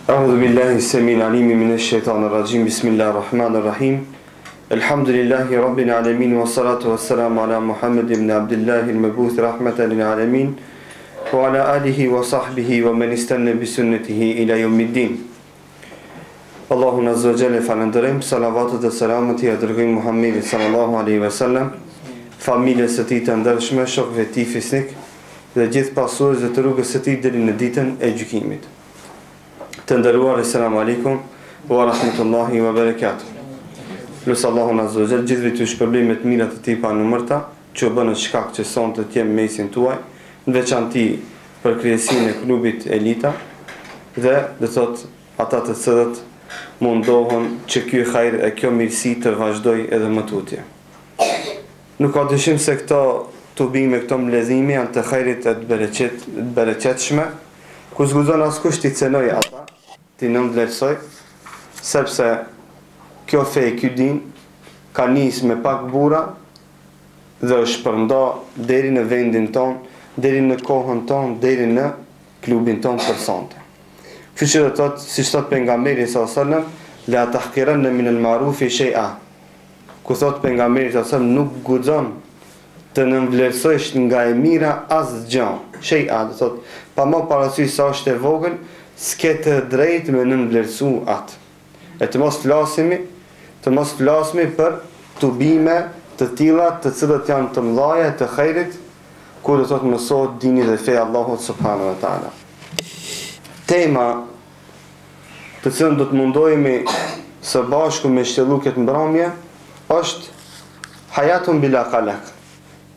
أعوذ بالله السميع العليم من الشيطان الرجيم بسم الله الرحمن الرحيم الحمد لله رب العالمين والصلاة والسلام على محمد بن عبد الله المبعوث رحمة للعالمين وعلى آله وصحبه ومن استنى بسنته إلى يوم الدين Allahun Azza wa Jalla falënderojmë, salavatet dhe selamet i dërgojmë Muhamedit sallallahu alaihi wasallam, familjes së tij të ndershme, shokëve të tij fisnik dhe gjithë pasuesve të rrugës së tij deri në ditën e gjykimit. Të nderuar, selam aleikum wa rahmatullahi wa barakatuh. Lutë Allahun Azza wa Jalla gjithëve të shpërblim me të mirat e tij pa numërta, që u bën shkak që sonte të jem mesin tuaj, në veçanti për krijesinë e klubit Elita dhe do thot ata të cilët mundohen që ky hajër e kjo mirësi të vazhdoj edhe më tutje. Nuk ka dyshim se këto tubime, këto mbledhime janë të hajrit e të bereqetshme, ku zguzon askush t'i cenoj ata, t'i nëmvlerësoj, sepse kjo fe, ky din, ka nis me pak bura dhe është përnda deri në vendin ton, deri në kohën ton, deri në klubin ton personte. Kështu që do thotë, siç thot pejgamberi sallallahu alajhi wasallam, la tahqiranna min al-ma'rufi shay'a. Ku thot pejgamberi sallallahu alajhi wasallam, nuk guxon të nënvlerësosh nga e mira asgjë. Shay'a, do thot, pa më parasysh sa është e vogël, s'ke të drejtë me nënvlerësu atë. E të mos flasmi për tubime të tilla, të cilat janë të mëdha të hajrit, ku do thot mësohet dini dhe feja Allahut subhanahu wa taala. Tema të cilën do të mundohemi së bashku me shtjellu këtë mbrëmje është hayatun bila qalaq,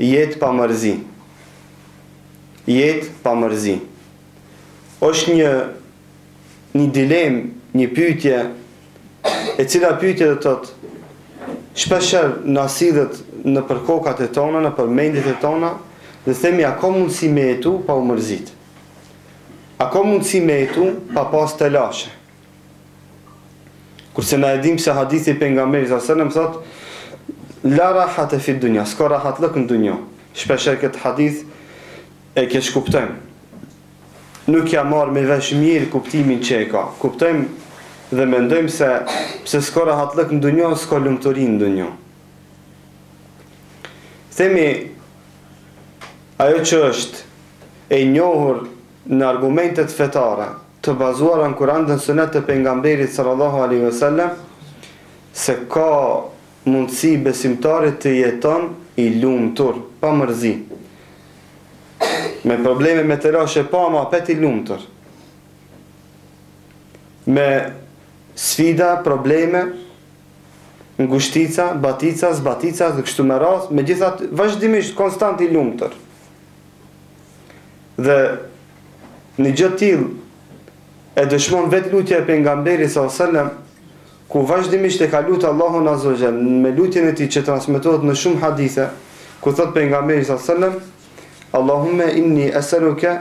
jetë pa mërzi. Jetë pa mërzi. Është një dilemë, një pyetje, e cila pyetje do të thotë shpeshherë na sillet në për kokat e tona, në për mendjet e tona, dhe themi a ka mundësi me jetu pa u mërzit? A ka mundësi me jetu pa pas të lashe? Kurse na e dim se hadithi pejgamberit sallallahu alajhi wasallam thot la rahat fi dunya, s'ka rahatlëk në dunjë. Shpeshherë këtë hadith e keq kuptojmë. Nuk ja marr me vesh mirë kuptimin që e ka. Kuptojmë dhe mendojmë se pse s'ka rahatlëk në dunjë, s'ka lumturi në dunjë. Themi ajo që është e njohur në argumentet fetare të bazuara në Kur'an dhe në Sunet të pejgamberit sallallahu alaihi wasallam, se ka mundësi besimtarit të jeton i lumtur, pa mërzi. Me probleme me të lashe pa, ma pet i lumtur. Me sfida, probleme, ngushtica, batica, zbatica, dhe kështu me radhë, me gjithat vazhdimisht konstant i lumtur. Dhe në gjë tillë e dëshmon vetë lutja e pejgamberit sallallahu alajhi wasallam, ku vazhdimisht e ka lutur Allahun azza wa jall me lutjen e tij që transmetohet në shumë hadithe, ku thot pejgamberi sallallahu alajhi wasallam, Allahumma inni as'aluka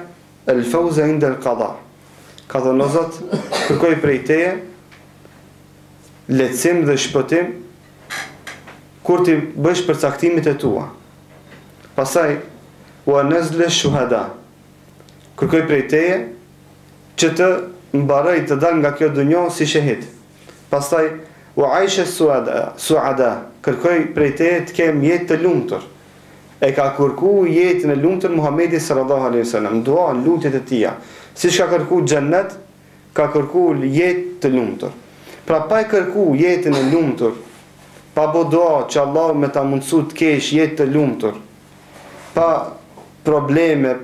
al-fawza 'inda al-qada. Ka thënë o Zot, kërkoj prej teje lehtësim dhe shpëtim kur ti bësh përcaktimet e tua. Pastaj wa nazla shuhada. Kërkoj prej teje që të mbaroj të dal nga kjo dunjë si shahid. Pastaj wa aisha suada. Kërkoj prej teje të kem jetë të lumtur. E ka kërku jetën e lumtur Muhamedi sallallahu alaihi wasallam, dua lutjet e tija. Siç ka kërku xhennet, ka kërku jetë të lumtur. Pra pa e kërku jetën e lumtur, pa bo dua që Allah me ta mundësu të kesh jetë të lumtur, pa probleme,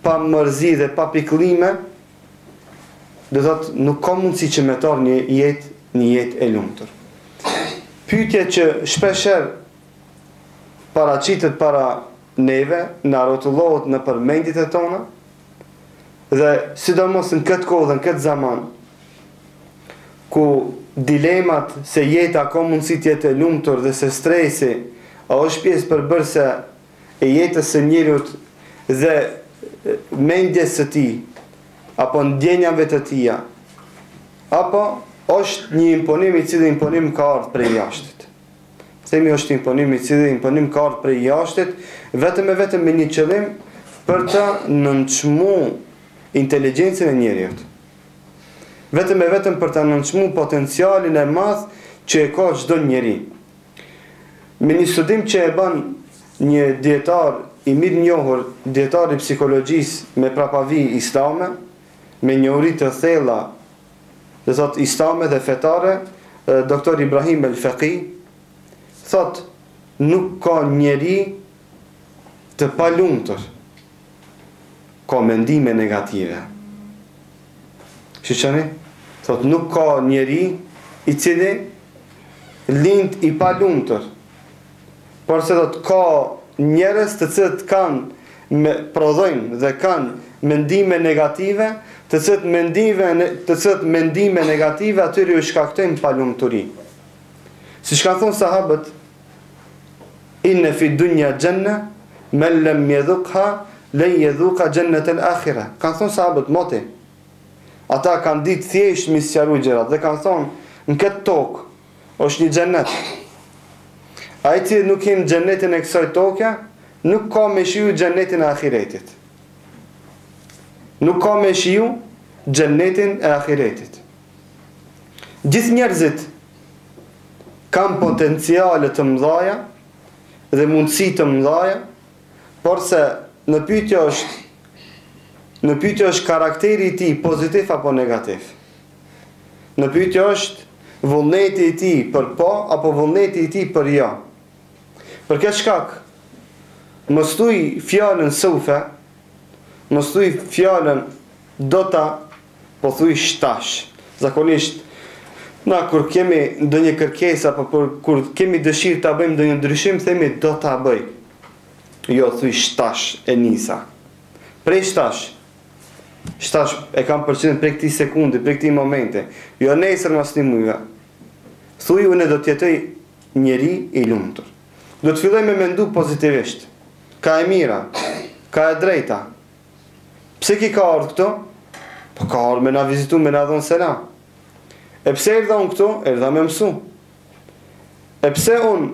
pa mërzi dhe pa pikëllime, do thotë nuk ka mundësi që me tar një jetë e lumtur. Pyetja që shpeshherë paraqitet para neve, na rrotullohet në përmendjet e tona, dhe sidomos në këtë kohë dhe në këtë zaman, ku dilemat se jeta ka mundësi të jetë e lumtur dhe se stresi a është pjesë përbërëse e jetës së njeriut dhe mendjes së tij, apo ndjenjave të tija, apo është një imponim i cili imponim ka ardhur prej jashtë. Themi është imponim i cili imponim ka ardhur prej jashtë, vetëm me një qëllim për të nënçmuar inteligjencën e njeriut. Vetëm e vetëm për të nënçmu potencialin e madh që e ka çdo njeri. Me një studim që e bën një dietar i mirë njohur, dietar i psikologjisë me prapavi islame, me njohuri të thella, dhe thot islame dhe fetare, doktor Ibrahim el-Faqih, thot nuk ka njeri të palumtur, ka mendime negative. Shiqeni? Thot nuk ka njeri i cili lind i palumtur, por se thot ka njerëz të cilët kanë prodhojnë dhe kanë mendime negative, të cilët mendime negative atyre u shkaktojnë palumturi. Siç kanë thënë sahabët, inna fi dunya janna man lam yadhuqha lan yadhuqa jannat al-akhirah. Kanë thënë sahabët moti. Ata kanë ditë thjesht me sqaruar gjërat dhe kanë thonë në këtë tokë është një xhennet. Ai që nuk hin xhennetin e kësaj toke, nuk ka me shiju xhennetin e ahiretit. Nuk ka me shiju xhennetin e ahiretit. Gjithë njerëzit kanë potenciale të mëdha dhe mundësi të mëdha, por se në pyetje është karakteri i tij pozitiv apo negativ. Në pyetje është vullneti i tij për po apo vullneti i tij për jo. Për këtë shkak, mos thuj fjalën sufe, mos thuj fjalën dota, po thuj shtash. Zakonisht, na kur kemi ndonjë kërkesë apo kur kemi dëshirë ta bëjmë ndonjë ndryshim, themi do ta bëj. Jo, thuj shtash e nisa. Prej shtash. Shtash e kam përqendruar prej këtij sekundi, prej këtij momente. Jo nesër mas një muajve. Thuj unë do të jetoj njeri i lumtur. Do të filloj me mendu pozitivisht. Ka e mira, ka e drejta. Pse ki ka ardhur këto? Po ka ardhur me na vizitu, me na dhon selam. E pse erdha unë këto? Erdha me mësu. E pse unë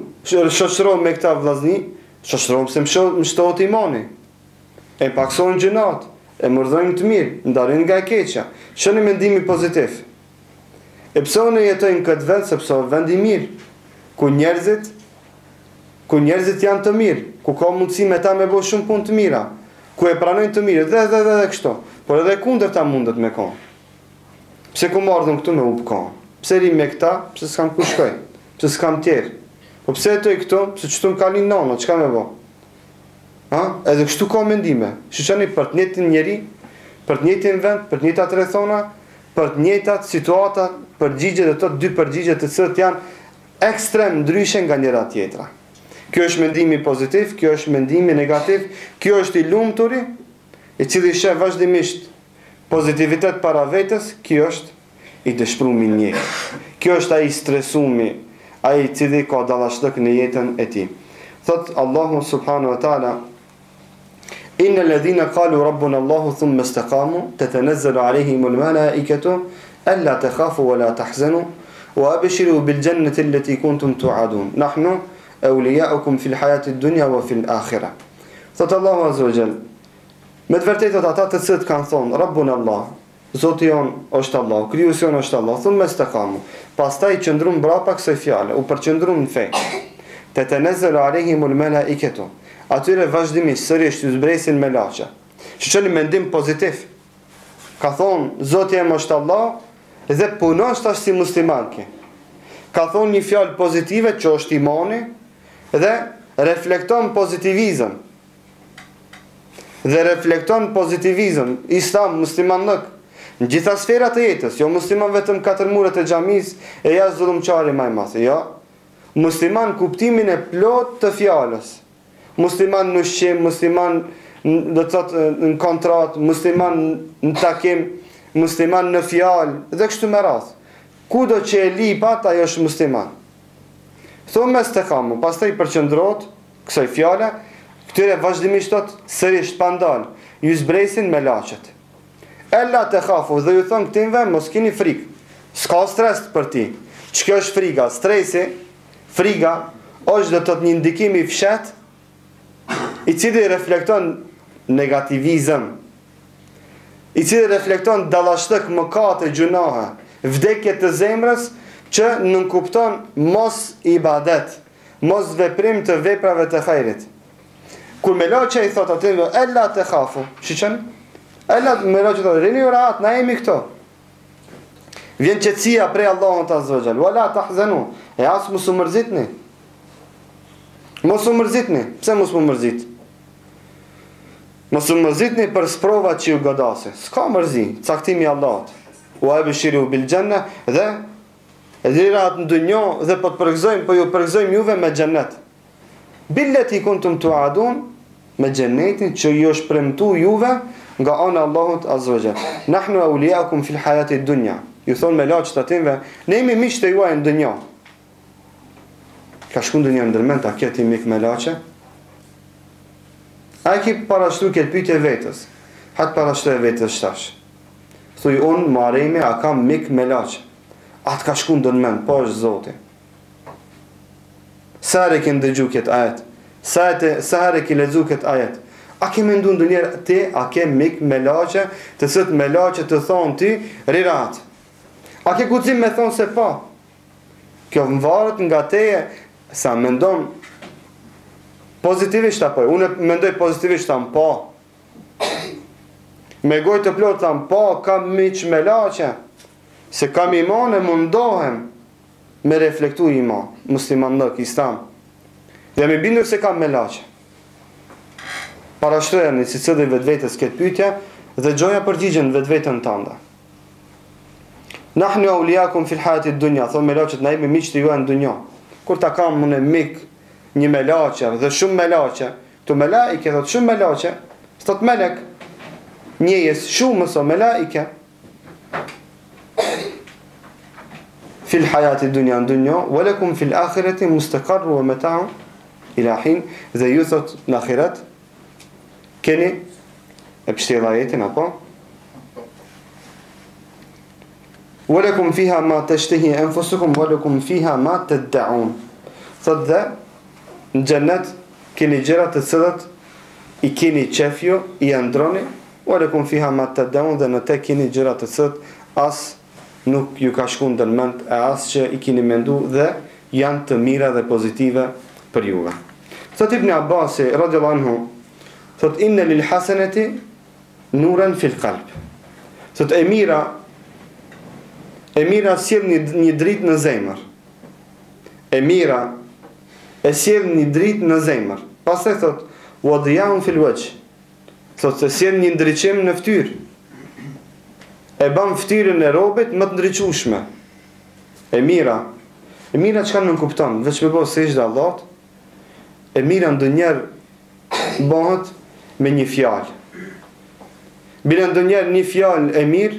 shoqërohem me këta vllazni? Shoqërohem se më shtohet imani. E paksojnë gjinat, e mërdhojnë të mirë, ndalojnë nga e keqja. Shoni mendimi pozitiv. E pse unë jetoj në këtë vend? Sepse është vend i mirë, ku njerëzit janë të mirë, ku ka mundësi me ta me bëj shumë punë të mira, ku e pranojnë të mirë, dhe kështu. Por edhe kundërta mundet me konë. Pse ku ardhëm këtu me up konë? Pse ri me këta? Pse s'kam ku shkoj? Pse s'kam tjerë? Po pse jetoj këtu? Pse çtu më kalin nona, çka me bë? Ha? Edhe kështu ka mendime. Shiqani për të njëjtin njeri, për të njëjtin vend, për të njëjtat rrethona, për të njëjtat situata, përgjigje dhe të dy përgjigje të cilët janë ekstrem ndryshe nga njëra tjetra. Kjo është mendimi pozitiv, kjo është mendimi negativ, kjo është i lumturi, i cili sheh vazhdimisht pozitivitet para vetes, kjo është i dëshpërumi një. Kjo është ai stresumi, ai i cili ka dallashtëk në jetën e tij. Thot Allahu subhanahu wa taala: Inna alladhina qalu rabbuna Allahu thumma istaqamu tatanazzalu alayhimul malaikatu alla takhafu wa la tahzanu wa abshiru bil jannati allati kuntum tu'adun. Nahnu awliya'ukum fil hayati ad-dunya wa fil akhirah. Thot Allahu azza wa jall. Me të vërtetë ata të cilët kanë thonë rabbuna Allah, Zoti jon është Allah, krijuesi jon është Allah, thumma istaqamu. Pastaj qëndruan mbrapa kësaj fjale, u përqendruan në fe. Tatanazzalu alayhimul malaikatu. Atyre vazhdimisht sërish të zbresin me laqa. Shqoni mendim pozitiv. Ka thonë, Zoti jem është Allah, dhe punon shtash si muslimanke. Ka thonë një fjalë pozitive që është imani, dhe reflekton pozitivizëm. Islam, muslimanlëk, në gjitha sferat e jetës, jo musliman vetëm 4 muret e xhamis e jashtë zullumçari më i madh, jo. Musliman kuptimin e plot të fjalës. Musliman në ushqim, musliman do të thotë në kontrat, musliman në takim, musliman në fjalë, dhe kështu me radhë. Kudo që e lipat, ajo është musliman. Thonë me stekamu, pastaj përqendrohet kësaj fjale, këtyre vazhdimisht sërish pandal, ju zbresin me laqet. Ella të khafu, dhe ju thonë këtimve, mos keni frikë. S'ka stres për ti. Ç'kjo është friga? Stresi, friga, është do të thotë një ndikim i fshet, i cili reflekton negativizëm. i cili reflekton dallashtëk, mëkate, gjunahe, vdekje të zemrës që nënkupton mos ibadet, mos veprim të veprave të hajrit. Kur Melaçja i thot atë, ella të khafu, shiqen? Ella Melaçja thot, rini u rahat, na jemi këto. Vjen qetësia prej Allahut azza wa jall. Wala tahzanu. E as mos u mërzitni. Mos u mërzitni. Pse mos u mërzit? Mos u mërzitni për sprovat që ju godase. S'ka mërzi, caktimi i Allahut. Wa abshiru bil janna dhe lirat në dunjë dhe po të përgëzojmë, po ju përgëzojmë juve me xhennet. Billeti kuntum tuadun, me xhennetin që ju është premtuar juve nga ana e Allahut azza wa jall. Nahnu awliyaakum fil hayati dunya. Ju thonë Melaçt atinve, ne jemi miqtë e juaj në dunjë. Ka shku në dunjë ndërmend, a ke ti mik Melaçe? A ki parashtru këtë pyetje vetës? Hatë parashtru e vetës shtash. Thuj unë, maremi, a kam mik Melaçe? A të ka shku në ndërmend, po është Zoti. Sa herë ke ndëgju këtë ajet? Sa herë ke lexu këtë ajet? A ke mendu ndonjëherë ti, a ke mik Melaçe, të sët Melaçe të thonë ti, rirat? A ke guxim me thonë se pa? Kjo varet nga teje, sa mendon pozitivisht apo? Unë mendoj pozitivisht tam pa. Me gojë të plotë tam pa, kam miq Melaçe. Se kam iman e mundohem me reflektu iman, musliman lëk, islam. Dhe me bindur se kam Melaçe. Parashtrojeni si cili vetvetes këtë pyetje dhe gjoja përgjigjen vetvetën tënde. Nahnu awliyakum fil hayati dunya, thonë Melaçet, na jemi miq të juaj në dunjë. Kur ta kam unë mik një Melaçe dhe shumë Melaçe, tu melaike thot shumë Melaçe, thot melek, njëjes shumë so melaike. Fil hayati dunya në dunjë, wa lakum fil akhirati mustaqarr wa mata'u ila hin, dhe ju thot në akhirat keni e pështjela jetin apo? Walakum fiha ma tashtahi anfusukum walakum fiha ma tad'un. Thot dhe në xhennet keni gjëra të cilat i keni qefju, i androni, walakum fiha ma tad'un, dhe në te keni gjëra të cilat as nuk ju ka shku ndërmend, e as që i keni mendu dhe janë të mira dhe pozitive për juve. Thot Ibn Abbas radhiyallahu anhu, thot inna lil hasanati nuran fil qalb. Thot e mira sjell një dritë në zemër. E mira e sjell një dritë në zemër. Pastaj thot wadiyaun fil wajh. Thot se sjell një ndriçim në fytyrë. E bën fytyrën e robit më të ndriçueshme. E mira çka nuk kupton, veç me bëu sejdë Allahut. E mira ndonjëherë bëhet me një fjalë. Bile ndonjëherë një fjalë e mirë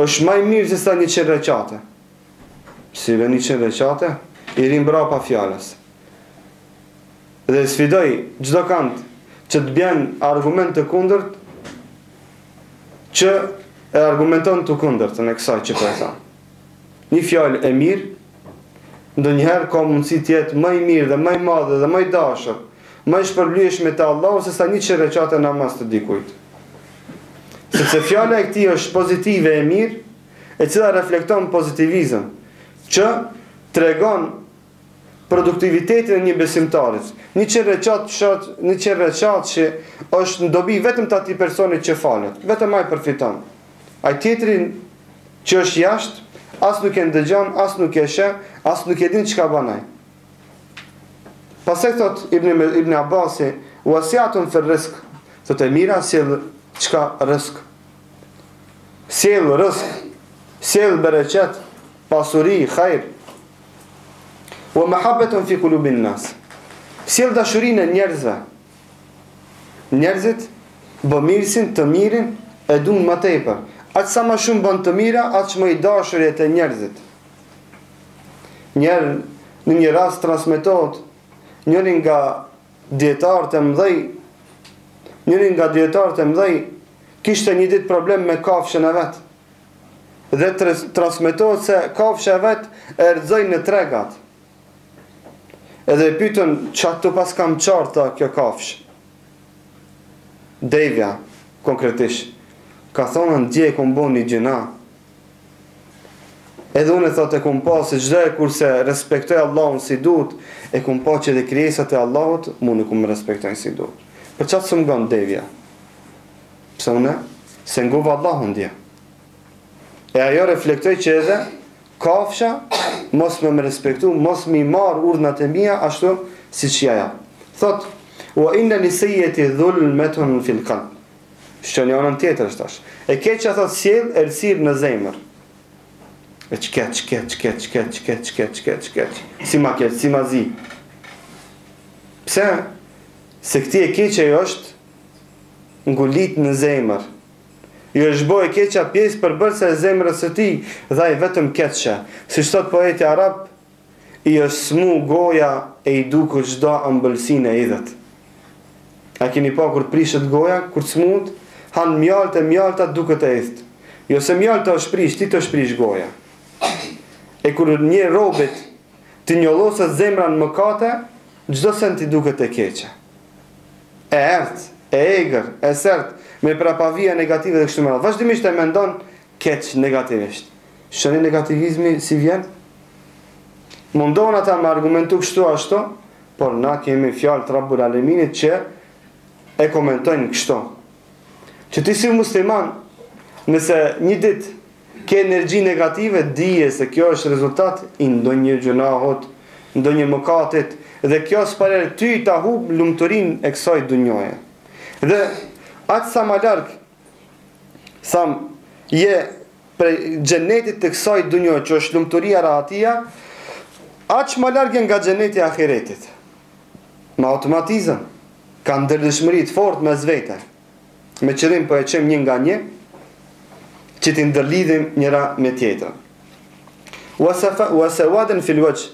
është më mirë se sa 100 recate. Si ve 100 recate, i rin brapa fjalës. Dhe sfidoj çdo kant që të bjen argument të kundërt, që e argumenton të kundërtën e kësaj që po e tham. Një fjalë e mirë, ndonjëherë ka mundësi të jetë më i mirë dhe më i madh dhe më i dashur, më i shpërblyeshme te Allahu se sa 100 recate namaz të dikujt. Sepse fjala e këtij është pozitive e mirë, e cila reflekton pozitivizëm, që tregon produktivitetin e një besimtarit. 100 recat që është në dobi vetëm të atij personit që falet, vetëm ai përfiton. Ai tjetri që është jashtë, as nuk e ndëgjon, as nuk e sheh, as nuk e din çka bën ai. Pastaj thot Ibn Abbas, wasiatun fil rizq, thot e mira sjell çka rrezik. Sjell rrezik, sjell bereqet, pasuri, hajr. Wa mahabbatun fi qulubin nas. Sjell dashurinë e njerëzve. Njerëzit bëmirësin, të mirin e duan më tepër. Aq sa më shumë bën të mira, aq më i dashur jetë njerëzit. Në një rast transmetohet njëri nga dietarët e mëdhej, kishte një ditë problem me kafshën e vet. Dhe transmetohet se kafsha e vet e rrezoi në tregat. Edhe e pyetën, çfarë të pas kam qarta kjo kafshë? Devja, konkretisht. ka thonë në dje e kom bo një gjëna. Edhe unë e thot e kom pa se çdo e kurse respektoj Allahun si duhet, e kom pa që dhe krijesat e Allahut mu nuk më respektojnë si duhet. Për çfarë s'm ngon devja? Pse unë? Se ngova Allahun dje. E ajo reflektoj që edhe kafsha mos me respektu, mos mi marr urdhnat e mia ashtu siç jaja. Thot wa inna li sayyati dhulmatun fil qalb. Shqen janën tjetër është tash. E keqja thot sjell errësirë në zemër. E çket. Si ma keq, si ma zi. Pse? Se këti e keqja jo është ngulit në zemër. Jo është boj e keqja pjesë për bërse e zemrës së ti, dhe i vetëm keqja. Si thot poeti arab, i është smu goja e i duku çdo ëmbëlsinë e idhet. A keni pa kur prishet goja, kur smut, han mjalta duket e idht. Jo se mjalta është prish, ti të shprish goja. E kur një robit të njollosët zemra në mëkate, çdo sen ti duket e keqe. E ertë, e egër, e sert, me prapavija negative dhe kështu me radhë. Vazhdimisht e mendon keq negativisht. Shëni negativizmi si vjen? Mundon ata me argumentu kështu ashtu, por na kemi fjalë të Rabbul Aleminit që e komentojnë kështu. Që ti si musliman, nëse një ditë ke energji negative, dije se kjo është rezultat i ndonjë gjunahut, ndonjë mëkatit, dhe kjo s'parer ty ta hub lumturin e kësaj dunjoje. Dhe atë sa ma larg sa je prej xhenetit të kësaj dunjoje, që është lumturia rahatia, aq ma larg nga xheneti i ahiretit. Me automatizëm ka ndërdhshmëri të fortë mes vete. Me qëllim po e çem një nga një, që t'i ndërlidhim njëra me tjetër. Wa sawadan fil wajh.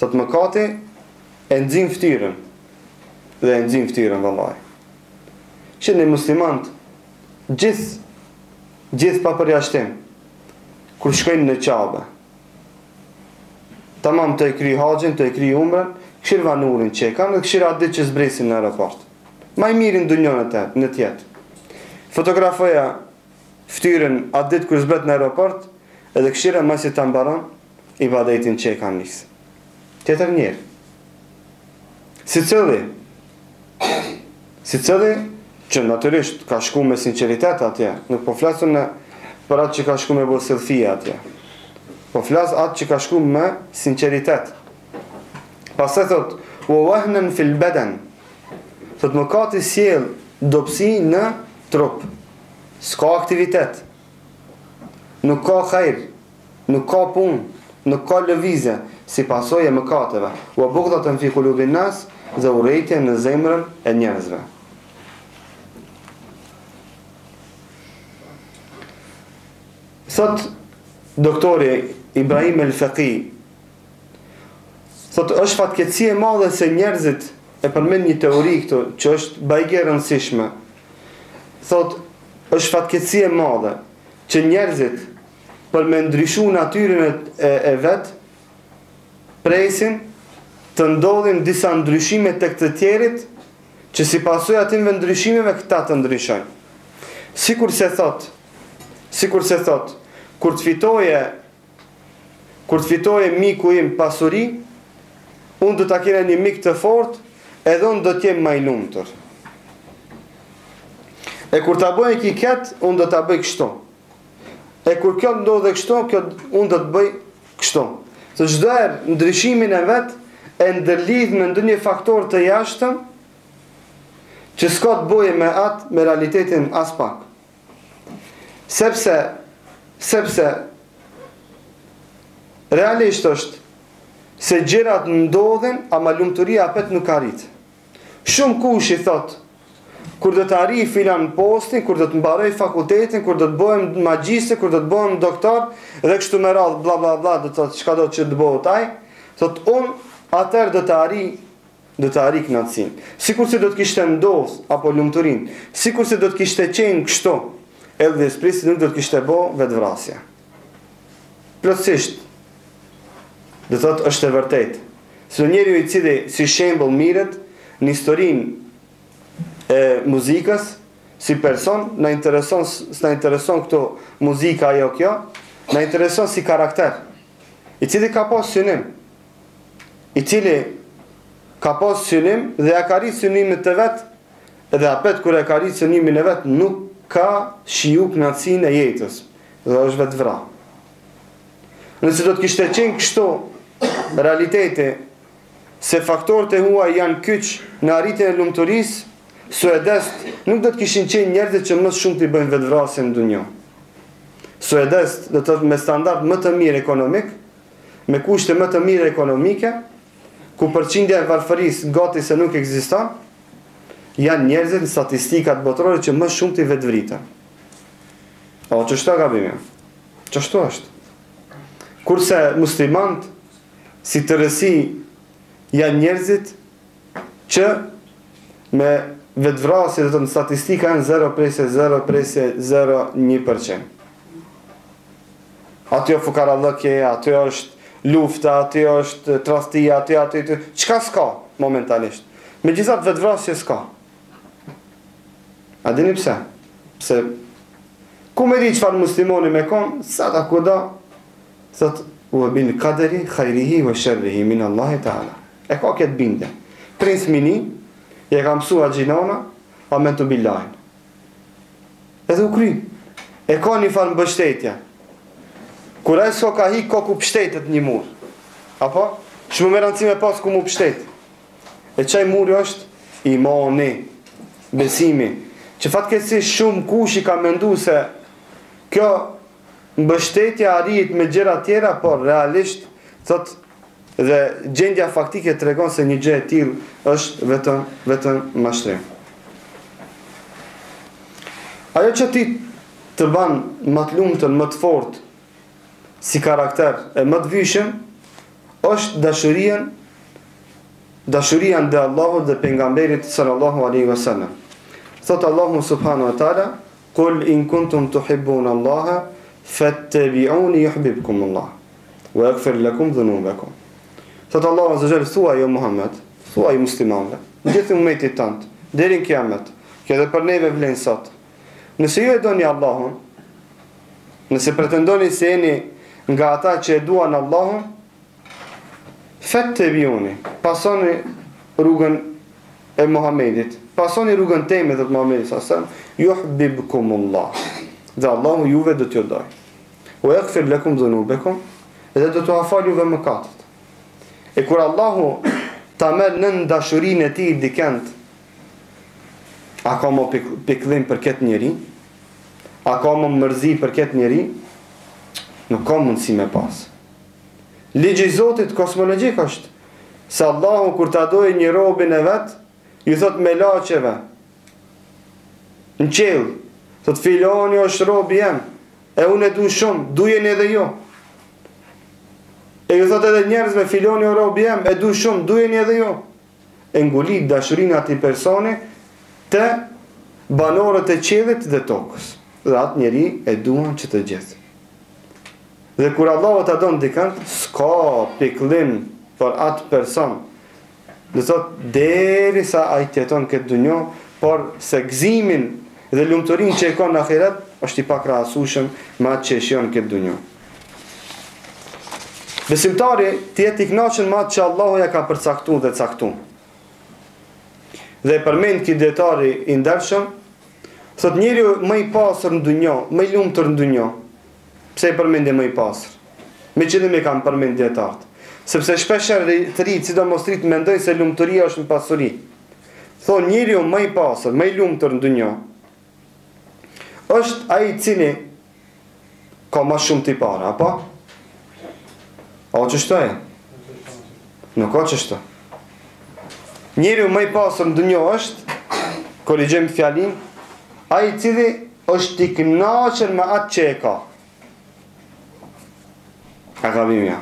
Sot mëkati e nxin fytyrën. Dhe e nxin fytyrën vallahi. Që ne muslimanët gjithë pa përjashtim, kur shkojnë në Kabe, tamam të e kry haxhin, të e kry umrën, këshirë vanurin që e kanë, dhe këshirë atë ditë që zbresin në aeroport. Ma i mirin dunjon në tjetë. Fotografoja ftyrën atë ditë kur zbret në aeroport, edhe këshira masi të mbaron ibadetin që e kanë nisë. Tjetër njerë. Si cëlli, që natyrisht ka shku me sinceritet atje, nuk po flasën për atë që ka shku me bërë selfie atje. Po flasë atë që ka shku me sinceritet. Pasë thot, wa wahnan fil badan. Thot mëkati sjell dobësi në trup. S'ka aktivitet, nuk ka hajr, nuk ka punë, nuk ka lëvizje, si pasojë e mëkateve. Wa bughdatan fi qulubin nas, dhe urrejtje në zemrën e njerëzve. Thot doktori Ibrahim el-Faqi, thot është fatkeqësi e madhe se njerëzit e përmend një teori këtu që është bajgë e rëndësishme. Thot është fatkeqësi e madhe që njerëzit për me ndryshu natyrën e vet presin të ndodhin disa ndryshime tek të tjerit që si pasojë atyre ndryshimeve këta të ndryshojnë. Sikur se thot, kur të fitoje miku im pasuri, unë do ta kena një mik të fortë, edhe unë do të jem më i lumtur. E kur ta bëj kiket, unë do ta bëj kështu. E kur kjo ndodhe kështu, unë do të bëj kështu. Se çdo herë ndryshimin e vet e ndërlidh me ndonjë faktor të jashtëm që s'ka të bëjë me atë, me realitetin as pak. Sepse realisht është se gjërat ndodhen, ama lumturia apet nuk arrit. Shumë kush i thot, kur do të arrijë filan postin, kur do të mbaroj fakultetin, kur do të bëhem magjistër, kur do të bëhem doktor, dhe kështu me radhë bla bla bla, do të thotë çka do të bëhet ai, thot unë atëherë do të arrijë kënaqësinë. Sikur se do të kishte ndodhur apo lumturin, sikur se do të kishte qenë kështu, edhe esprisi nuk do të kishte bë vetvrasje. Plotësisht do thotë është e vërtetë. Se njeriu i cili si shembull mirët në historinë e muzikës, si person, s'na intereson këto muzika ajo kjo, na intereson si karakter, i cili ka pas synim, dhe ja ka rrit synimin të vet, edhe apet kur e ka rrit synimin e vet, nuk ka shiju kënaqësinë e jetës, dhe është vetë vra. Nëse do të kishte qenë kështu realiteti, se faktorët e huaj janë kyç në arritjen e lumturisë, suedest nuk do të kishin qenë njerëzit që më shumë të i bëjnë vetvrasje në dunjë. Suedest do të thotë me standard më të mirë ekonomik, me kushte më të mira ekonomike, ku përqindja e varfërisë gati se nuk ekziston, janë njerëzit në statistikat botërore që më shumë të i vetvritën. O, ç'është gabimi? Ç'është është? Kurse muslimant, si tërësi, janë njerëzit që me vetvrasje në statistika janë 0,0,01%. Aty është fukarallëkje, aty është lufta, aty është tradhtia, aty. Çka s'ka momentalisht. Megjithatë vetvrasje s'ka. A dini pse? Pse ku me di çfarë muslimoni me kon, sa ta kuda, thot u bil qadri khairihi wa sharrihi min Allah Taala. E ka këtë bindje. Prins mini, e ka mësua gjinona, a me të bilajnë. Edhe u kry. E ka një farë mbështetje. Kur e s'ko ka hi, ka ku pështetet një mur. Apo? Shumë me rëndësime pas ku mu pështet. E qaj muri është imani, besimi. Që fatkeqësisht shumë kush i ka mendu se kjo mbështetja arrit me gjëra tjera, por realisht, thot, dhe gjendja faktike tregon se një gjë e tillë është vetëm mashtrim. Ajo që ti të ban më të lumtën, më të fortë si karakter e më të vyshëm është dashuria ndaj Allahut dhe pejgamberit sallallahu alaihi wasallam. Thot Allahu subhanahu wa taala: "Qul in kuntum tuhibbuna Allaha fattabi'uni yuhibbukum Allah wa yaghfir lakum dhunubakum." Thot Allahu azza jall, thuaj o Muhammed, thuaj muslimanëve, gjithë ummetit tant, deri në kiamet, që edhe për neve vlen sot. Nëse ju e doni Allahun, nëse pretendoni se jeni nga ata që e duan Allahun, fattabi'uni, pasoni rrugën e Muhammedit, pasoni rrugën time dhe të Muhammedit sallallahu alaihi wasallam, yuhibbukumullah. Dhe Allahu juve do t'ju doj. Wa yaghfir lakum dhunubakum, dhe do t'u afal juve mëkatet. E kur Allahu ta merr në dashurinë e tij dikend, a ka më pikëllim për këtë njeri? A ka më mërzi për këtë njeri? Nuk ka mundësi me pas. Ligji i Zotit kosmologjik është se Allahu kur ta dojë një robën e vet, ju thot me laçeve në qell, thot filoni është robi jam, e unë e du shumë, dujeni edhe ju. E ju thot edhe njerëzve, filoni o robi jam, e du shumë, dujeni edhe ju. E ngulit dashurinë atij personi të banorët e qiellit dhe tokës. Dhe atë njeri e duan që të gjithë. Dhe kur Allahu ta don dikant, s'ka pikëllim për atë person. Dhe thot derisa ai jeton këtë dunjë, por se gëzimin dhe lumturinë që e ka në ahiret është i pakrahasueshëm me atë që e shijon këtë dunjë. Besimtari të jetë i kënaqur me atë që Allahu ja ka përcaktuar dhe caktuar. Dhe përmend ky dietari i ndershëm, thot njeriu më i pastër në dunjë, më i lumtur në dunjë. Pse e përmendje më i pastër? Me qëllim e kam përmend dietarët. Sepse shpeshherë të rinjt, sidomos rinjt, mendojnë se lumturia është në pasuri. Thonë njeriu më i pastër, më i lumtur në dunjë, është ai i cili ka më shumë të para, apo? A o qështu e? Nuk o qështu. Njeriu më i pasur në dunjë është, korrigjojmë fjalin, ai i cili është i kënaqur me atë që e ka. A ka bimja.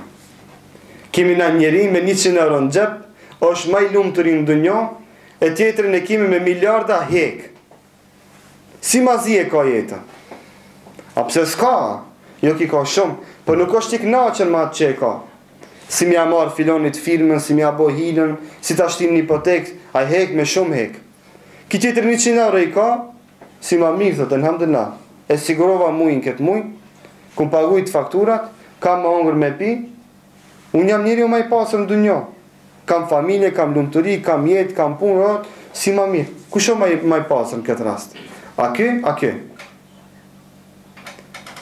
Kemi në njeri me 100 euro në xhep, është më i lumtur në dunjë, e tjetrin e kemi me miliarda hek. Si mazi e ka jeta? A pse s'ka? Jo ki ka shumë, por nuk është i kënaqur me atë që e ka. Si mja marë filonit firmën, si mja bo hilën, si ta shtim një hipotekë, a hek me shumë hek. Ki tjetër 100 euro i ka, si ma mirë, thot, elhamdulillah, e sigurova mujin këtë muj, kum pagujt fakturat, kam më hongër me pi, unë jam njeriu më i pastër në dunjë. Kam familje, kam lumturi, kam jetë, kam punë, si ma mirë. Kush është më i pastër në këtë rast? A ky?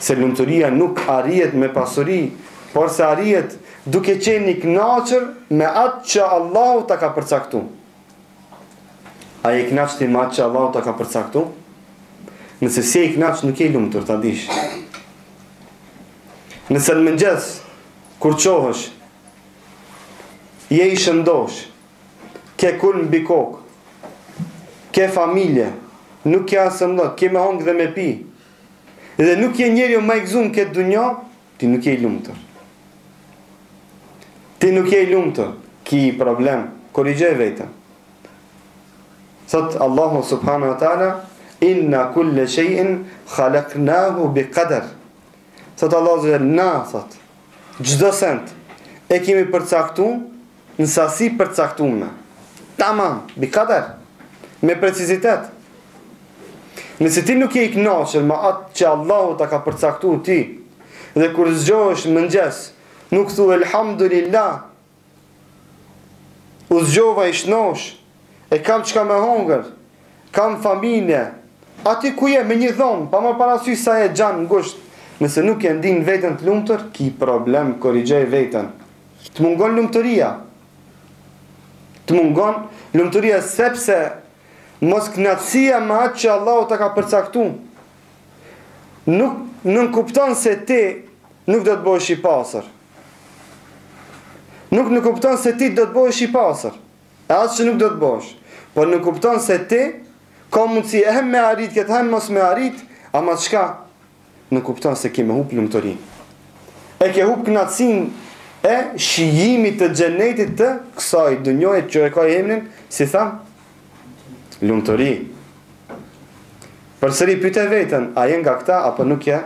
Se lumturia nuk arrihet me pasuri, por se arrihet duke qenë i kënaqur me atë që Allahu ta ka përcaktuar. A je i kënaqur me atë që Allahu ta ka përcaktuar? Nëse si i kënaqur nuk je i lumtur, ta dish. Nëse në mëngjes kur qohësh, je i shëndosh, ke kulm mbi kokë, ke familje, nuk ke asë mdot, ke me hongë dhe me pi, dhe nuk je njeriu më i gëzuar këtë dunjë, ti nuk je i lumtur. Ti nuk je i lumtur, ki problem, korrigjoj veten. Thot Allahu subhanahu wa taala, inna kulla shay'in khalaqnahu biqadar. Thot Allahu na, thot, çdo send e kemi përcaktuar në sasi përcaktuar. Tamam, biqadar, me precizitet. Nëse ti nuk je i kënaqur me atë që Allahu ta ka përcaktuar ti, dhe kur zgjohesh mëngjes, nuk thu elhamdulillah, u zgjova i shnosh, e kam çka me hongër, kam familje, ati ku je me një dhomë, pa më parasysh sa e gjanë ngusht, nëse nuk e ndin veten të lumtur, ki problem, korrigjoj veten. Të mungon lumturia. Të mungon lumturia sepse mos kënaqësia me atë që Allahu ta ka përcaktuar. Nuk kupton se ti nuk do të bëhesh i pastër. Nuk kupton se ti do të bëhesh i pastër. E as që nuk do të bëhesh. Por nuk kupton se ti ka mundësi e me arrit këtë, hem mos me arrit, ama çka? Nuk kupton se ke me hub lumturin. E ke hub kënaqësinë e shijimit të xhenetit të kësaj dunjoje që e ka emrin, si tham, lumturi. Përsëri pyete veten, a je nga këta apo nuk je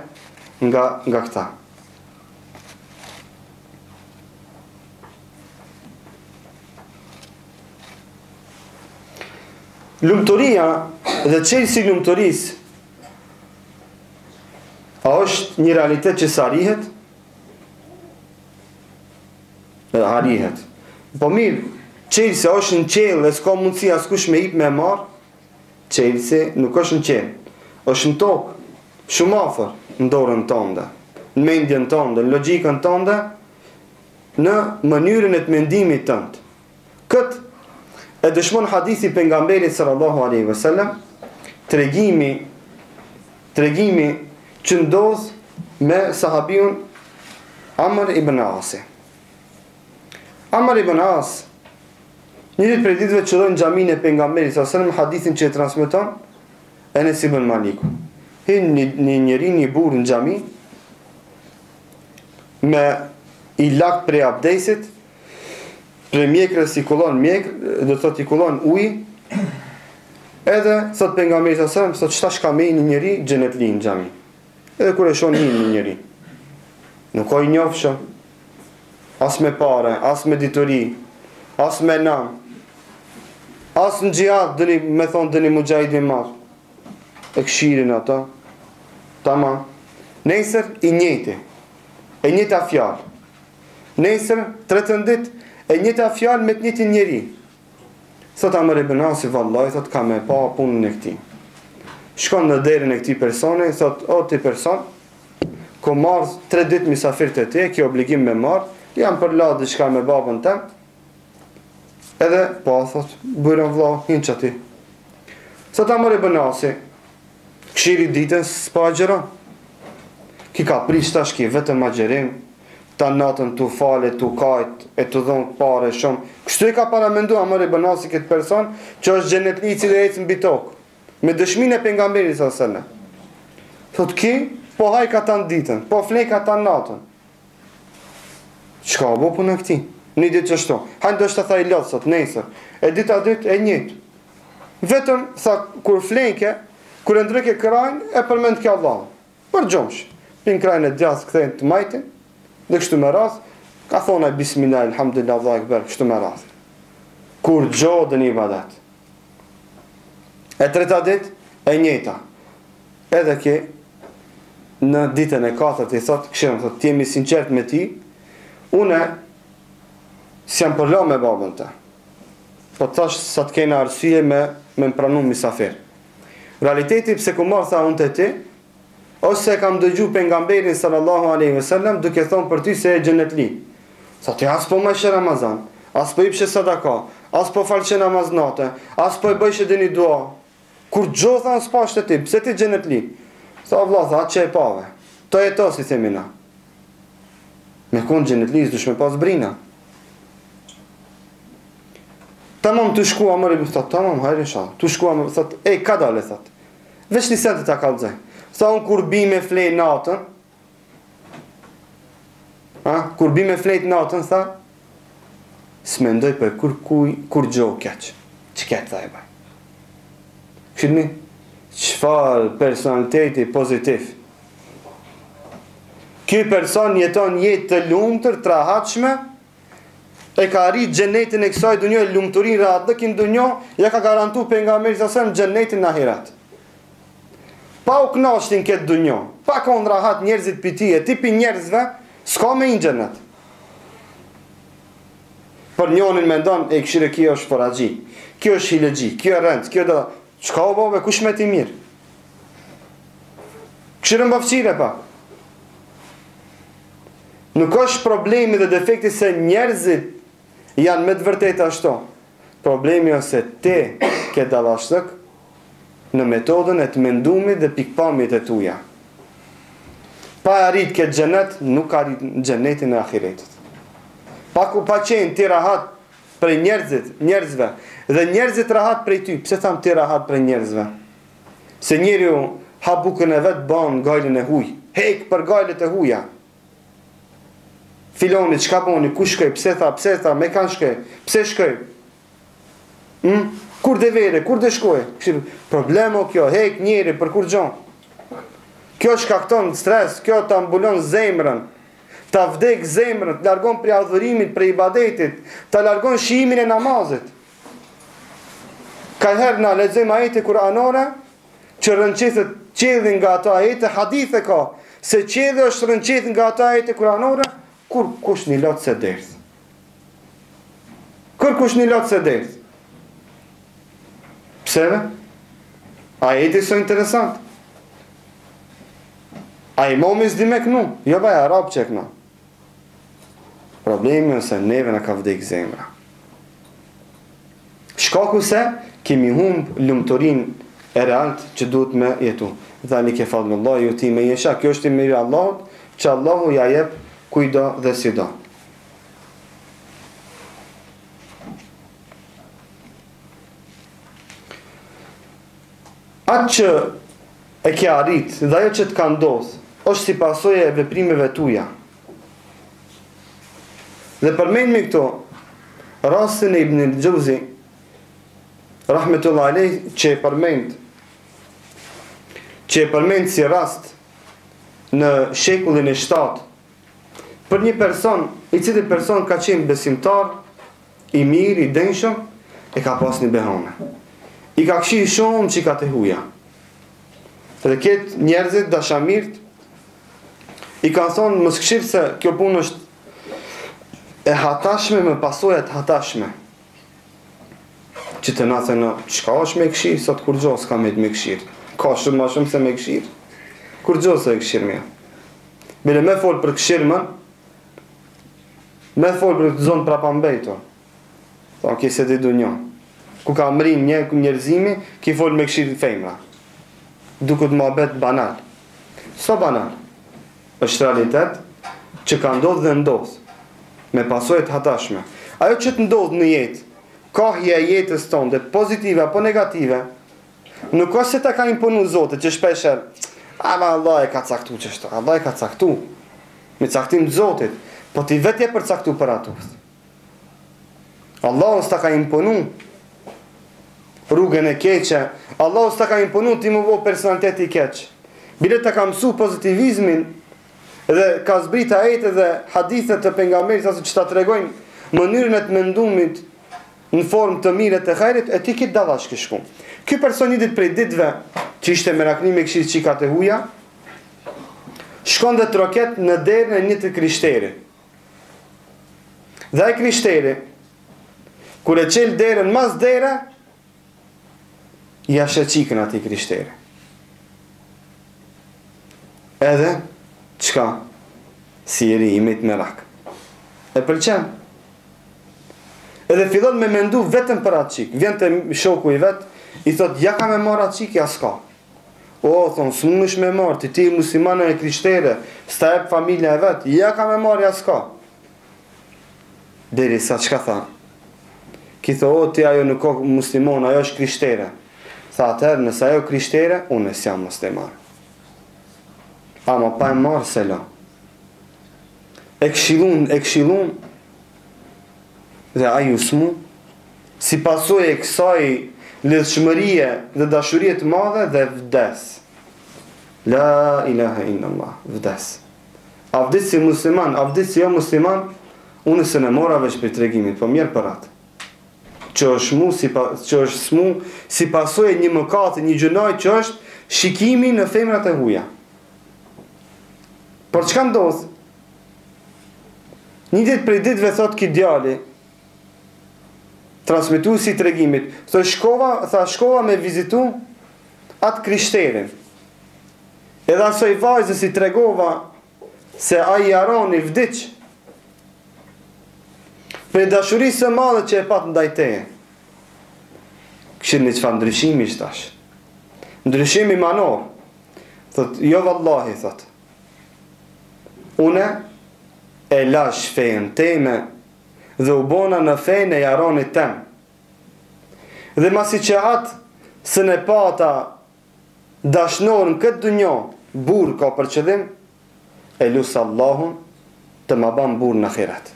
nga këta? Lumturia dhe çelësi i lumturisë a është një realitet që s'arrihet? Arrihet. Po mirë, çelësi është në qelë dhe s'ka mundësi askush me hip me marr. Çelësi nuk është në qelë. Është në tokë, shumë afër, në dorën tënde, në mendjen tënde, në logjikën tënde, në mënyrën e të mendimit tënd. Këtë e dëshmon hadithi pejgamberit sallallahu alaihi wasallam, tregimi që ndodh me sahabiun Amr ibn As. Amr ibn As, një ditë prej ditëve qëlloi në xhaminë e pejgamberit sallallahu alaihi wasallam, hadithin që e transmeton Enes ibn Maliku. Hin një burr në xhami me i lakt prej abdesit, prej mjekrës i kullon mjekër, do të thotë i kullon ujë, edhe thot pejgamberi sallallahu alaihi wasallam, thot çfarë ka me një njeri xhenetli në xhami. Edhe kur e shon një njeri, nuk ka i njofshëm, as me pare, as me dituri, as me nam, as në gjihad, me thonë dëni mujahid i marë, e këshirin ata, tamam. Nesër i njëti, e njëta fjalë. Nesër, 3 ditë, e njëta fjalë me të njëti njeri. Thot Amr ibn As, vallaj, thot ka me pa punën e këtij. Shkon në derën e këtij personi, thot, o ti person, ko marrë 3 ditë misafir të ti, ki obligim me marrë, jam për la diçka me babën tem, edhe, po, thot, bujrën vlla, hinë që ti. Thot Amr ibn As, këshiri ditën s'pa agjeron. Ki ka prish tash ki vetëm agjerim, ta natën t'u fale, t'u kajt, e t'u dhonë pare shumë. Kështu i ka paramendu Amr ibn As këtë person, që është xhenetli i cili ecën mbi tokë, me dëshminë e pejgamberit sallallahu alaihi wasallam. Thot ki, po haj ka tanë ditën, po flej ka tanë natën. Çka bo punë këti? Një ditë që shto. Hajnë do shtë tha i lotë, sot, nesër. E dita ditë e njëtë. Vetëm, tha, kur flejke, kur e ndryke krajnë, e përmend kja Allah. Për gjomsh. Pin krajnë e djathë këthejnë të majtin, dhe kështu me rath, ka thona bismillah, alhamdulillah, Allah ekber, kështu me rath. Kur gjodën i ibadet. E treta ditë, e njëta. edhe ke në ditën e 4 i thot, këshirën, thot, ti jemi sinqert me ti, une s'jam përlo me babën të. Po të thash sa të kena arsye me më pranu misafir. Realiteti pse ku marrë tha unë të ti, ose kam dëgju pejgamberin sallallahu alaihi wasallam duke thonë për ty se e xhenetli. Sa ti as po më shë Ramazan, as po i pshe sadaka, as po falçe namaz natë, as po i bëjsh edhe një dua. Kur gjotha s'pash të ti, pse ti xhenetli? Sa vëlla tha që e pave. To jeto si themi na. Me kon xhenetli s'dush me pas brina. Tamam të shkua më rëbë, thot, tamam, hajrë në shalë. Të shkua më, thot, ka dale, thot. Veç një sentë të kalëzaj. Tha unë kur bi me flej natën, kur bi me flejt natën, tha, s'mendoj për kur gjohë keq. Që keq, tha e baj. Këshirëmi, qëfar personaliteti pozitiv. Ky person jeton jetë të lumëtër, të rahatshme, e ka arrit xhenetin e kësaj dunjë, lumturinë rahatëkin dunjë, ja ka garantu pejgamberi sa sem xhenetin në ahiret. Pa u knashtin këtë dunjë, pa kon rahat njerëzit pitije, tipi njerëzve, s'ka me në xhenet. Për njonin mendon, e këshire kjo është foraxhi, kjo është hilexhi, kjo është rend, kjo do, çka u bove, kush me ti mirë? Këshire mbafqire pa. Nuk është problemi dhe defekti se njerëzit janë me të vërtet ashtu. Problemi ose te ke dallashtëk në metodën e të mendumit dhe pikpamjet e tuja. Pa arrit këtë xhenet, nuk arrit xhenetin e ahiretit. Pa qenë ti rahat prej njerëzve, dhe njerëzit rahat prej ty. Pse tham ti rahat prej njerëzve? Se njeriu ha bukën e vet ban gajlën e huj. Hek për gajlet e huja. Filoni, qka boni, ku shkoj, pse tha, me kanë shkoj, pse shkoj? Kur dhe vere, kur dhe shkoj? Problemo kjo, hek njeri për kur gjon. Kjo shkakton stres, kjo të ambulon zemrën, të vdek zemrën, të largon prej adhurimit, prej ibadetit, të largon shimin e namazit. Ka herë na lexojmë ajete kuranore, që rënqethet qedhin nga ato ajete, hadithe ka, se qedhi është rënqethin nga ato ajete kuranore, kur kush një lotë se derdh. Kur kush një lotë se derdh. Pseve? Ajeti së interesant. A i momi s'di me kënu. Jo baj arab që e kënu. Problemi nëse neve në ka vdek zemra. Shkaku se kemi humb lumëturin e realt që duhet me jetu. Dhani ke fadlë Allah, ju ti me jesha. Kjo është i mirë Allahut, që Allahu ja jep kujdo dhe si do. Atë që e ke arrit dhe ajo që të ka ndodh, është si pasojë e veprimeve tuja. Dhe përmendmi këto rastin e Ibn al-Jauzi rahmetullah alejh që e përmend si rast në shekullin e 7 për një person, i cili person ka qenë besimtar, i mirë, i denshëm, e ka pas një behane. I ka këshirë shumë që i ka të huja. Dhe ketë njerëzit, dashamirt, i ka thonë, mos këshirë se kjo punë është e hatashme me pasojat hatashme. Që të na thënë, qka është me këshirë, sot kur gjo s'ka me të me këshirë. Ka shumë ma shumë se me këshirë. Kur gjo se e këshirë me. Bile me folë për këshirëmën, me folë për të zonë prapambejto. Tha, kese të du një. Ku ka mërin një njerëzimi, ki folë me këshirë femra. Dukut ma bet banal. So banal. është realitet që ka ndodhë dhe ndodhë. Me pasojët hatashme. Ajo që të ndodhë në jetë, kohja e jetës tonë, dhe pozitive apo negative, nuk është se ta ka imponu Zotë, që shpesher, ama Allah e ka caktu qështu, Allah e ka caktu, me caktim të Zotit, po ti vetje për caktu për atu. Allah s'ta ka imponu rrugën e keqe, Allah s'ta ka imponu ti më vo personaliteti i keq. Bile ta ka mësu pozitivizmin dhe ka zbrit ajete dhe hadithet të pejgamberit që ta tregojnë mënyrën e të mendumit në formë të mire të hajrit, e ti kitë davash këshku. Ky person një ditë prej ditëve që ishte merakni me këshirë qikat e huja, shkon dhe troket në derën e një të krishteri. Dhe ai krishteri, kur e qel derën mas dere, ja shë qikën ati krishteri. Edhe, qka? Si i ri, imit merak. E pëlqen. Edhe fillon me mendu vetëm për atë qik. Vjen të shoku i vet, i thot, ja ka me marrë atë qik, ja s'ka. O, thonë, së më nësh me marrë, ti muslimane e krishtere, s'ta ep familja e vet, ja ka me marrë, ja s'ka. Deri sa qka tha? Ki tho, o, ti ajo nuk o muslimon, ajo është krishtere. Tha atëherë, nëse ajo krishtere, unë e s'jam musliman. Ama pa e marrë se la. E këshilun, dhe a ju smu, si pasoj e kësaj lidhshmërie dhe dashurie të madhe dhe vdes. La ilaha illallah, vdes. A vdes si musliman, a vdes si jo musliman, unë se ne mora veç për tregimit, po mirë për atë. Që është smu, si pasoj e një mëkate, një gjënaj që është shikimi në femrat e huja. Por çka ndodh? Një ditë prej ditëve thot ki djali, transmituesi i tregimit, shkova me vizitu atë krishterin. Edhe asoj vajzës i tregova se ai Aroni vdiq për dashurisë së madhe që e pat ndaj teje. Kishte një çfarë ndryshimi tash. Ndryshimi manor. Thot, jo vallahi, thot. Une e lash fejën teme dhe u bona në fejën e Aronit tem. Dhe masi që atë së ne pata dashnor në këtë dunjo, burë ka për qëllim, e lusë Allahun të ma ban burë në akhirat.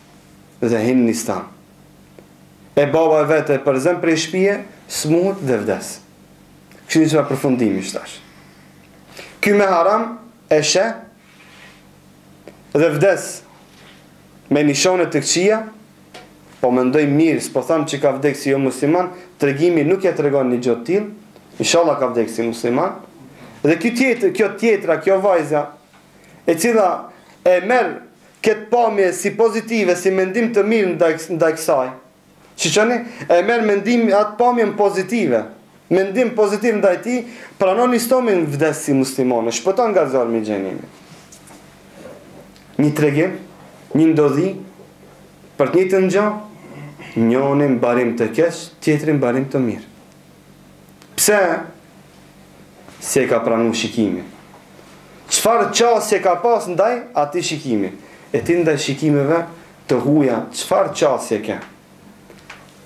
Dhe hinë një stan. E baba e vete për zem prej shpije, smuhët dhe vdes. Kështë një që përfundimi shtash. Ky me haram e she, dhe vdes me nishone të këqia, po mendoj mirë, s'po thamë që ka vdek si jo musliman, tregimi nuk ja tregon një gjotë til, inshallah ka vdek si musliman, dhe kjo tjetra, kjo vajza, e cila e merë këtë pamje si pozitive, si mendim të mirë ndaj kësaj, Shqoni, e merë mendim atë pamjen pozitive, mendim pozitiv ndaj ti, pranon istomin vdes si muslimane, shpëton nga zormi gjenimi. Një tregim, një ndodhi, për të një të ngjo, njonin barim të keq, tjetrin barim të mirë. Pse? Se ka pranu shikimin. Çfarë qasje ka pas ndaj ati shikimin? E ti ndaj shikimeve të huja, çfarë qasje ke?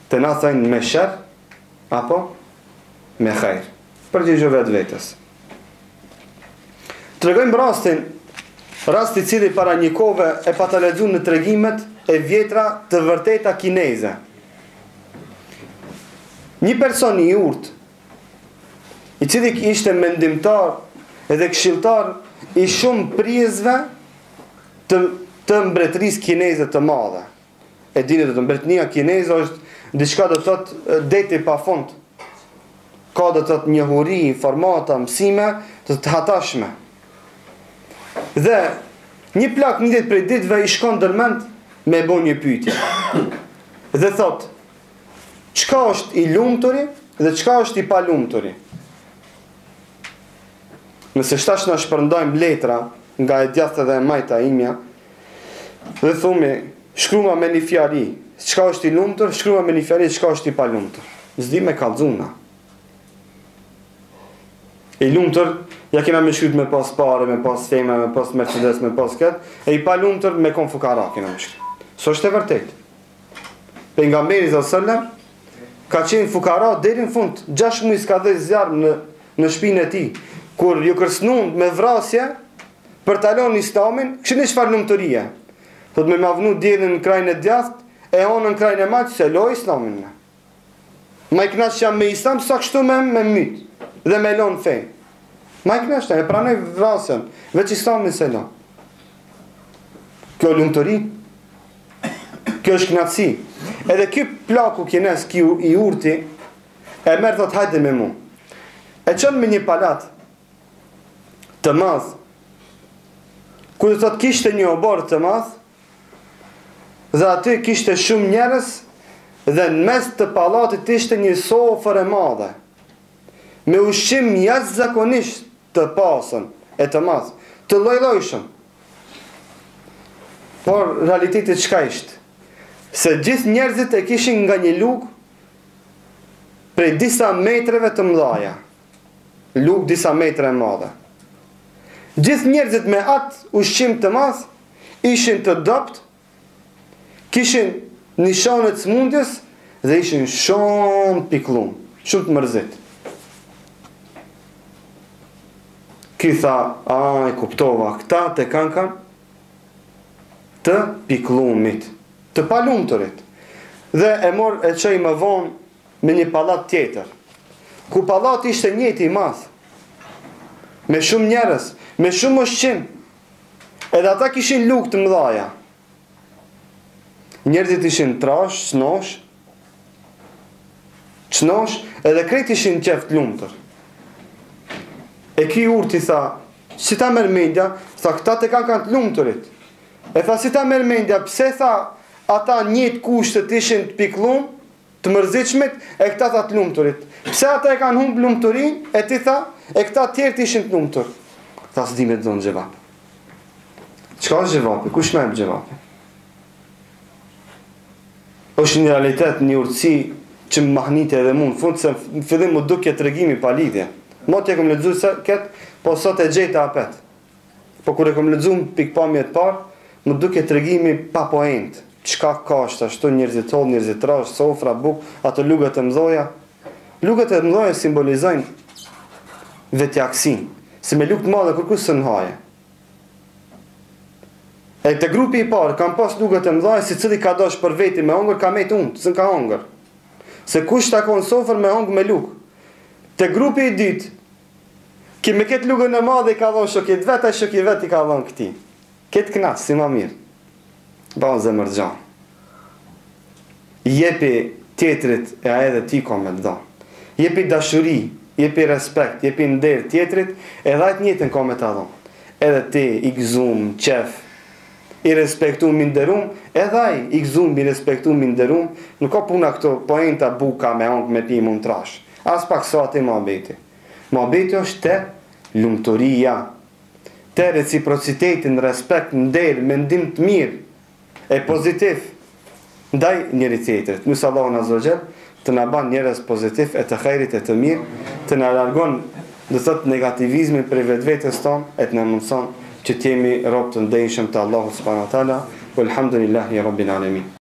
Të na thënë me shër, apo me khajr. Përgjigjo vetë vetës. Tregojmë rasti cili para një kove e pata lexuar në tregimet e vjetra të vërteta kineze. Një person i urtë, i cili ishte mendimtar edhe këshilltar i shumë prizve të mbretërisë kineze të madhe. E dini të mbretënia kineze është diçka do të thotë deti pa fund. Ka do të thotë njohuri, informata, mësime të hatashme. Dhe një plak një ditë prej ditëve i shkon dërmend me bo një pyetje. Dhe thot, çka është i lumturi dhe çka është i palumturi? Nëse shtash na shpërndajmë letra nga e djathta dhe e majta imja, dhe thumi, shkruma me një fjari, çka është i lumtur, shkruma me një fjari, çka është i palumtur. S'di me kallzuna. I lumtur, ja kena me shkryt me pas pare, me pas fema, me pas Mercedes, me pas këtë, e i palumtur me kon fukara kena me shkryt. So është e vërtet. Pejgamberi sallallahu ka qenë fukara deri në fund, 6 muaj s'ka dhënë zjarr në shtëpinë e tij. Kur ju kërcënuan me vrasje për ta lënë Islamin, kishte çfarë lumturie. Thot me mavnu diellin në krajin e djathtë, e honën në krajin e majt se loi Islamin. Ma i knaç jam me Islam sa kështu me myt dhe me lon fe. Ma i knaç e pranoj vrasjen, veç Islamin se lon. Kjo lumturi, kjo është knatësi. Edhe ky plaku kines, ky i urti, e merr thot hajde me mu. E çon me një palat të madh, ku do thot kishte një obor të madh, dhe aty kishte shumë njerëz, dhe në mes të pallatit ishte një sofër e madhe, me ushqim jashtëzakonisht të pasën e të madh, të lloj-llojshëm. Por realiteti çka ishte? Se gjithë njerëzit e kishin nga një lugë prej disa metreve të mëdha. Lugë disa metra e madhe. Gjithë njerëzit me atë ushqim të madh ishin të dopt, kishin nishane të smundjes dhe ishin shumë pikllum, shumë të mërzit. Ky tha, e kuptova, këta të kanë të pikllumit, të palumturit. Dhe e mor e çoi më vonë me një pallat tjetër, ku pallati ishte njëjti i madh, me shumë njerëz, me shumë ushqim. Edhe ata kishin lugë të mëdha. Njerëzit ishin trash, çnosh, edhe krejt ishin qeft lumtur. E ky urti tha, si ta merr mendja, tha këta të kanë të lumturit. E tha si ta merr mendja, pse tha ata njëjtë kushtet ishin të pikllum, të mërzitshmit, e këta tha të lumturit. Pse ata e kanë humb lumturinë, e ti tha, e këta tjerë ishin të lumtur. Tha s'di me të zonë gjevap. Çka është gjevapi? Kush merr gjevapi? Është një realitet, një urtësi që më mahnite edhe mu, në fund se në fillim më duke tregimi pa lidhje. Mot e kom lexuar se ket, po sot e gjeta apet. Po kur e kom lexuar pikpamje të parë, më duke tregimi pa point. Çka ka ashtu njerëzit holl, njerëzit trash, sofra, buk, ato lugat e mëdha. Lugat e mëdha simbolizojnë vetjaksin. Se me lugë të madhe kërkush së nhaje. E te grupi i parë kanë pas lugat e mëdha, si cili ka dash për veti me hongër, ka me të unë, s'ka hongër. Se kush takon sofër me hongër me lugë. Te grupi i dytë, ki me ketë lugën e madhe i ka dhonë shokit vetë, a shokit vetë i ka dhonë këti. Ketë knasë, si ma mirë. Ba zemër gjanë. Jepi tjetrit e a edhe ti ka me të dhonë. Jepi dashuri, jepi respekt, jepi nder tjetrit, edhe ajtë njëtën ka me të dhonë. Edhe ti i gëzum, qef, i respektum, i nderum, edhe aj i gëzum, i respektum, i nderum, nuk ka puna këto poenta buka me ongë me pi mund trash. As pak sa ati muhabeti. Muhabeti është te lumturia, te reciprocitetin, respekt, nder, mendim të mirë, e pozitiv, ndaj njëri tjetrit. Nusë Allahu Azza wa Jall të na ban njerëz pozitiv e të khairit e të mirë, të na largon do thot negativizmin për vetvetes tonë, e të na mundson që të jemi rob të ndenshëm të Allahut subhanahu wa taala. Walhamdulillahi rabbil alamin.